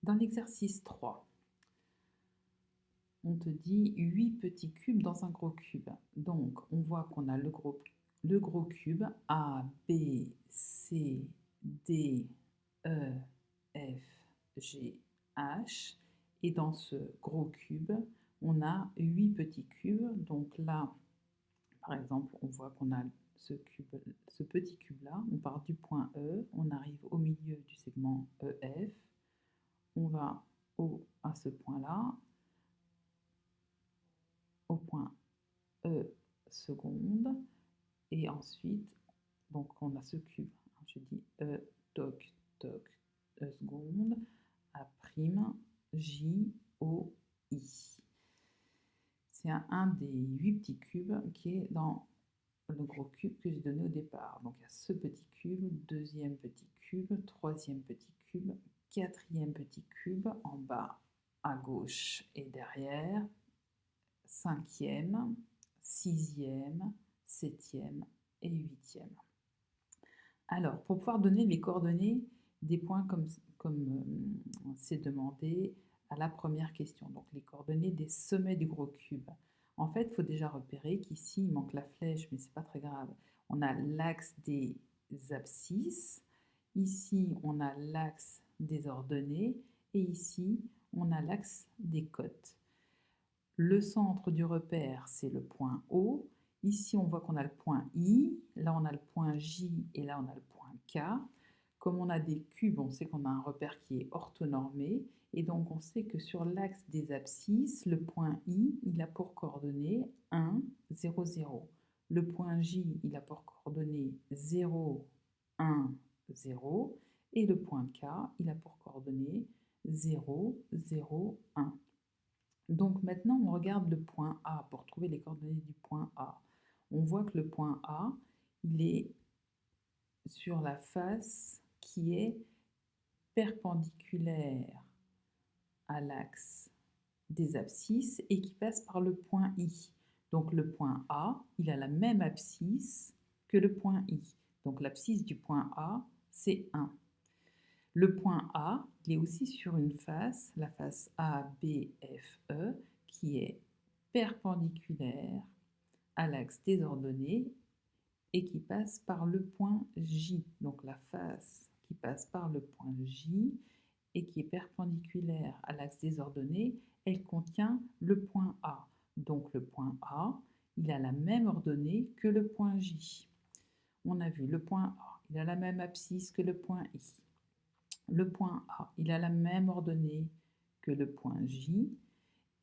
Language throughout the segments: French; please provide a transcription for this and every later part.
Dans l'exercice 3, on te dit 8 petits cubes dans un gros cube. Donc, on voit qu'on a le gros cube A, B, C, D, E, F, G, H. Et dans ce gros cube, on a 8 petits cubes. Donc là, par exemple, on voit qu'on a ce petit cube-là. On part du point E, on arrive au milieu du segment EF. On va à ce point-là, au point E seconde, et ensuite, donc on a ce cube, je dis E toc toc E seconde, A prime, J, O, I. C'est un des 8 petits cubes qui est dans le gros cube que j'ai donné au départ. Donc il y a ce petit cube, deuxième petit cube, troisième petit cube, quatrième petit cube en bas à gauche et derrière, cinquième, sixième, septième et huitième. Alors, pour pouvoir donner les coordonnées des points comme c'est demandé à la première question, donc les coordonnées des sommets du gros cube. En fait, il faut déjà repérer qu'ici, il manque la flèche, mais c'est pas très grave. On a l'axe des abscisses, ici, on a l'axe des ordonnées, et ici, on a l'axe des côtes. Le centre du repère, c'est le point O. Ici, on voit qu'on a le point I, là on a le point J et là on a le point K. Comme on a des cubes, on sait qu'on a un repère qui est orthonormé et donc on sait que sur l'axe des abscisses, le point I, il a pour coordonnées 1, 0, 0. Le point J, il a pour coordonnées 0, 1, 0. Et le point K, il a pour coordonnées 0, 0, 1. Donc maintenant, on regarde le point A pour trouver les coordonnées du point A. On voit que le point A, il est sur la face qui est perpendiculaire à l'axe des abscisses et qui passe par le point I. Donc le point A, il a la même abscisse que le point I. Donc l'abscisse du point A, c'est 1. Le point A, il est aussi sur une face, la face A, B, F, E, qui est perpendiculaire à l'axe des ordonnées et qui passe par le point J. Donc la face qui passe par le point J et qui est perpendiculaire à l'axe des ordonnées, elle contient le point A. Donc le point A, il a la même ordonnée que le point J. On a vu le point A, il a la même abscisse que le point I. Le point A, il a la même ordonnée que le point J.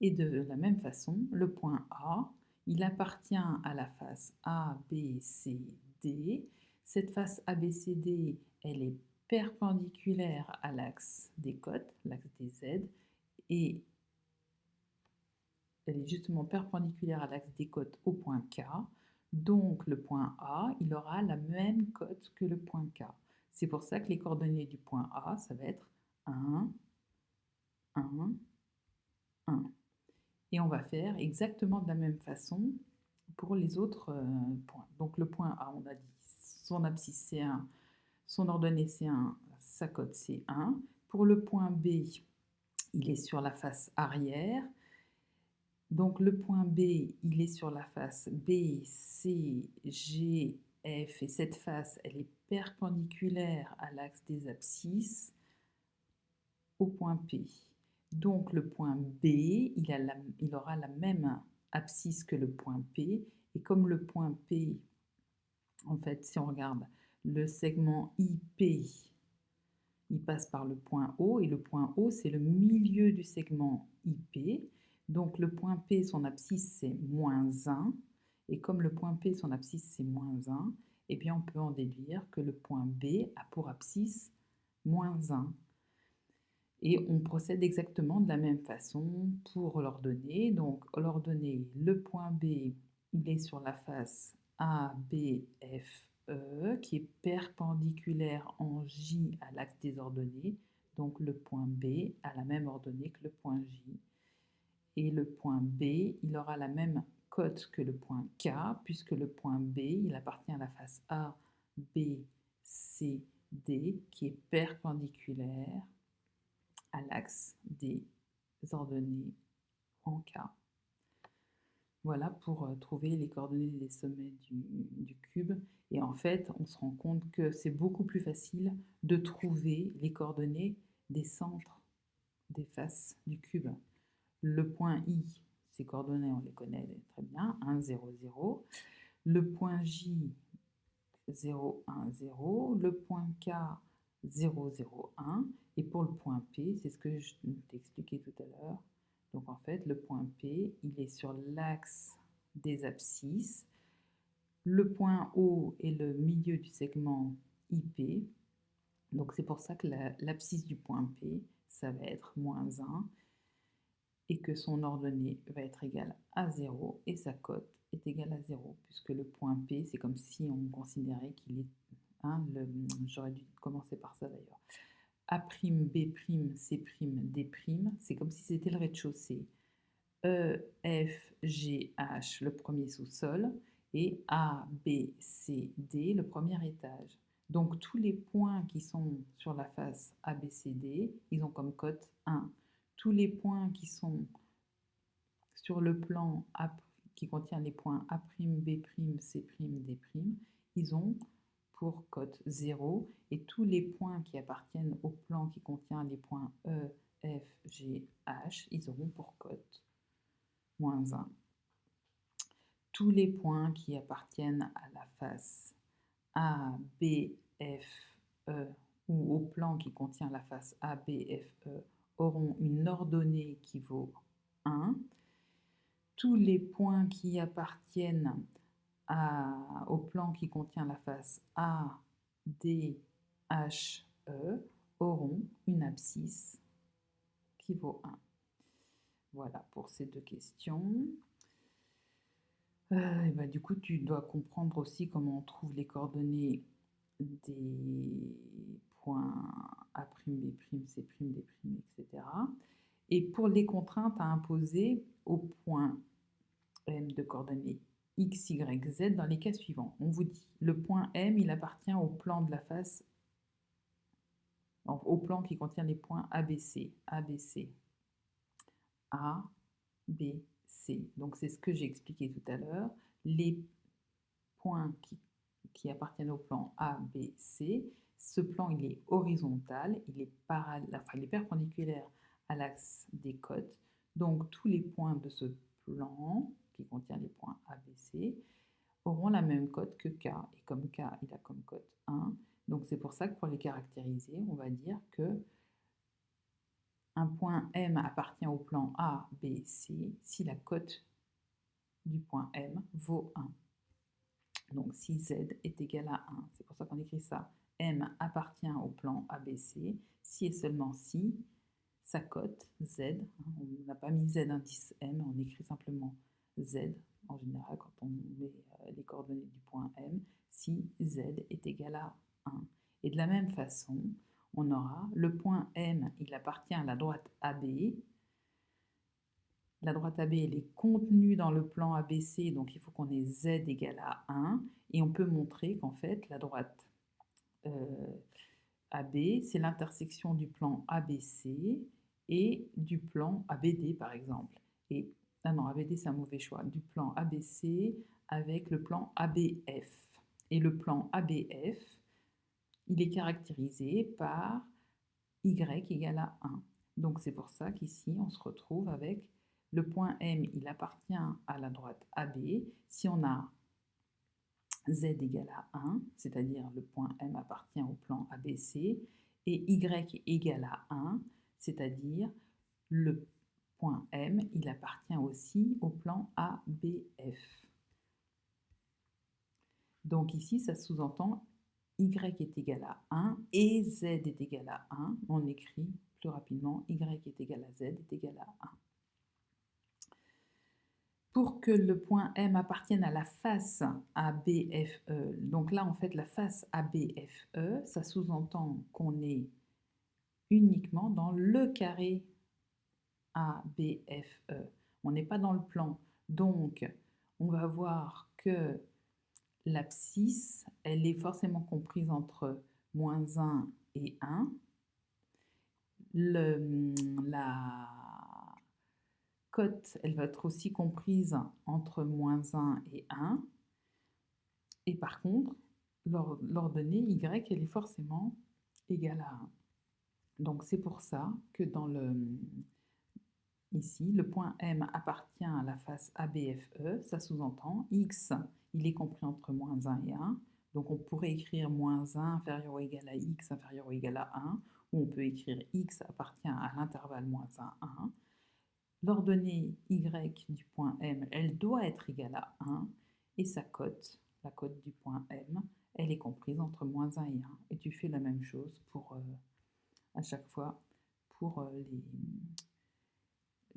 Et de la même façon, le point A, il appartient à la face A, B, C, D. Cette face ABCD, elle est perpendiculaire à l'axe des côtes, l'axe des Z, et elle est justement perpendiculaire à l'axe des côtes au point K. Donc le point A, il aura la même cote que le point K. C'est pour ça que les coordonnées du point A, ça va être 1, 1, 1. Et on va faire exactement de la même façon pour les autres points. Donc le point A, on a dit son abscisse c'est 1, son ordonnée c'est 1, sa cote c'est 1. Pour le point B, il est sur la face arrière. Donc le point B, il est sur la face B, C, G, F, et cette face, elle est perpendiculaire à l'axe des abscisses au point P. Donc le point B, il aura la même abscisse que le point P, et comme le point P, en fait, si on regarde le segment IP, il passe par le point O, et le point O, c'est le milieu du segment IP. Donc le point P, son abscisse, c'est -1. Et comme le point P, son abscisse, c'est -1, eh bien on peut en déduire que le point B a pour abscisse -1. Et on procède exactement de la même façon pour l'ordonnée. Donc l'ordonnée, le point B, il est sur la face A, B, F, E, qui est perpendiculaire en J à l'axe des ordonnées. Donc le point B a la même ordonnée que le point J. Et le point B, il aura la même cote que le point K, puisque le point B, il appartient à la face A, B, C, D, qui est perpendiculaire à l'axe des ordonnées en K. Voilà pour trouver les coordonnées des sommets du cube. Et en fait, on se rend compte que c'est beaucoup plus facile de trouver les coordonnées des centres des faces du cube. Le point I, ses coordonnées, on les connaît très bien, 1, 0, 0. Le point J, 0, 1, 0. Le point K, 0, 0, 1. Et pour le point P, c'est ce que je t'ai expliqué tout à l'heure. Donc en fait, le point P, il est sur l'axe des abscisses. Le point O est le milieu du segment IP. Donc c'est pour ça que l'abscisse du point P, ça va être moins 1 et que son ordonnée va être égale à 0 et sa cote est égale à 0 puisque le point P, c'est comme si on considérait qu'il est... j'aurais dû commencer par ça d'ailleurs. A', B', C', D', c'est comme si c'était le rez-de-chaussée. E, F, G, H, le premier sous-sol, et A, B, C, D, le premier étage. Donc tous les points qui sont sur la face A, B, C, D, ils ont comme cote 1. Tous les points qui sont sur le plan A, qui contient les points A', B', C', D', ils ont pour cote 0, et tous les points qui appartiennent au plan qui contient les points E, F, G, H, ils auront pour cote moins 1. Tous les points qui appartiennent à la face A, B, F, E ou au plan qui contient la face A, B, F, E auront une ordonnée qui vaut 1. Tous les points qui appartiennent au plan qui contient la face A, D, H, E auront une abscisse qui vaut 1. Voilà pour ces deux questions. Et bah, du coup, tu dois comprendre aussi comment on trouve les coordonnées des points A', B', C', D', etc. Et pour les contraintes à imposer au point M de coordonnées X, Y, Z dans les cas suivants. On vous dit, le point M, il appartient au plan de la face, au plan qui contient les points ABC, ABC, A, B, C. Donc c'est ce que j'ai expliqué tout à l'heure. Les points qui appartiennent au plan A, B, C, ce plan il est horizontal, il est perpendiculaire à l'axe des côtes. Donc tous les points de ce plan qui contient les points A, B, C auront la même cote que K. Et comme K, il a comme cote 1, donc c'est pour ça que pour les caractériser, on va dire que un point M appartient au plan A, B, C si la cote du point M vaut 1. Donc si Z est égal à 1, c'est pour ça qu'on écrit ça. M appartient au plan ABC si et seulement si sa cote Z, on n'a pas mis Z indice M, on écrit simplement Z en général quand on met les coordonnées du point M, si Z est égal à 1. Et de la même façon, on aura le point M, il appartient à la droite AB. La droite AB, elle est contenue dans le plan ABC, donc il faut qu'on ait Z égale à 1. Et on peut montrer qu'en fait, la droite AB, c'est l'intersection du plan ABC et du plan ABD, par exemple. Et, non, ABD, c'est un mauvais choix. Du plan ABC avec le plan ABF. Et le plan ABF, il est caractérisé par Y égale à 1. Donc c'est pour ça qu'ici, on se retrouve avec le point M, il appartient à la droite AB. Si on a Z égale à 1, c'est-à-dire le point M appartient au plan ABC, et Y égale à 1, c'est-à-dire le point M, il appartient aussi au plan ABF. Donc ici, ça sous-entend Y est égal à 1 et Z est égal à 1. On écrit plus rapidement Y est égal à Z est égal à 1. Pour que le point M appartienne à la face ABFE, donc là en fait la face ABFE, ça sous-entend qu'on est uniquement dans le carré ABFE. On n'est pas dans le plan. Donc on va voir que l'abscisse, elle est forcément comprise entre moins 1 et 1. La cote, elle va être aussi comprise entre -1 et 1. Et par contre, l'ordonnée y, elle est forcément égale à 1. Donc c'est pour ça que ici, le point M appartient à la face ABFE. Ça sous-entend x, il est compris entre -1 et 1. Donc on pourrait écrire -1 inférieur ou égal à x inférieur ou égal à 1. Ou on peut écrire x appartient à l'intervalle -1, 1. L'ordonnée y du point M, elle doit être égale à 1. Et sa cote, la cote du point M, elle est comprise entre -1 et 1. Et tu fais la même chose pour à chaque fois pour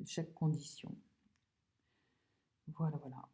chaque condition. Voilà, voilà.